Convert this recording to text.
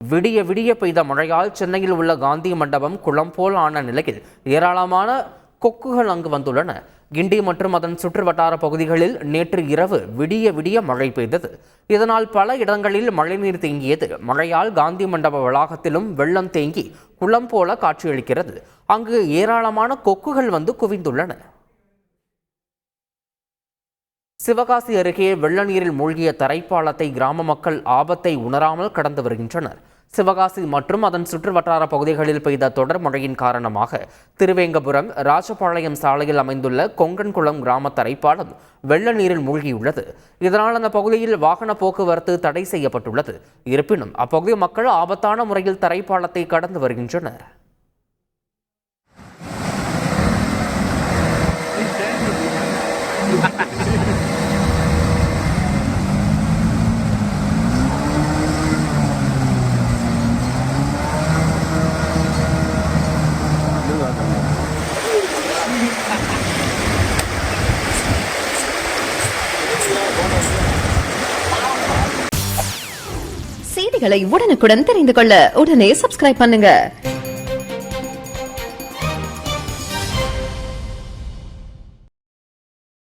விடிய விடிய பெய்த மழையால் சென்னையில் உள்ள காந்தி மண்டபம் குளம் போல் ஆன நிலையில் ஏராளமான கொக்குகள் அங்கு வந்துள்ளன. கிண்டி மற்றும் அதன் சுற்றுவட்டார பகுதிகளில் நேற்று இரவு விடிய விடிய மழை பெய்தது. இதனால் பல இடங்களில் மழைநீர் தேங்கியது. மழையால் காந்தி மண்டப வளாகத்திலும் வெள்ளம் தேங்கி குளம் போல காட்சியளிக்கிறது. அங்கு ஏராளமான கொக்குகள் வந்து குவிந்துள்ளன. சிவகாசி அருகே வெள்ள நீரில் மூழ்கிய தரைப்பாலத்தை கிராம மக்கள் ஆபத்தை உணராமல் கடந்து வருகின்றனர். சிவகாசி மற்றும் அதன் சுற்றுவட்டார பகுதிகளில் பெய்த தொடர் மழையின் காரணமாக திருவேங்கபுரம் ராஜபாளையம் சாலையில் அமைந்துள்ள கொங்கன்குளம் கிராம தரைப்பாலம் வெள்ள நீரில் மூழ்கியுள்ளது. இதனால் அந்த பகுதியில் வாகன போக்குவரத்து தடை செய்யப்பட்டுள்ளது. இருப்பினும் அப்பகுதி மக்கள் ஆபத்தான முறையில் தரைப்பாலத்தை கடந்து வருகின்றனர். செய்திகளை உடனுக்குடன் தெரிந்து கொள்ள உடனே சப்ஸ்கிரைப் பண்ணுங்க.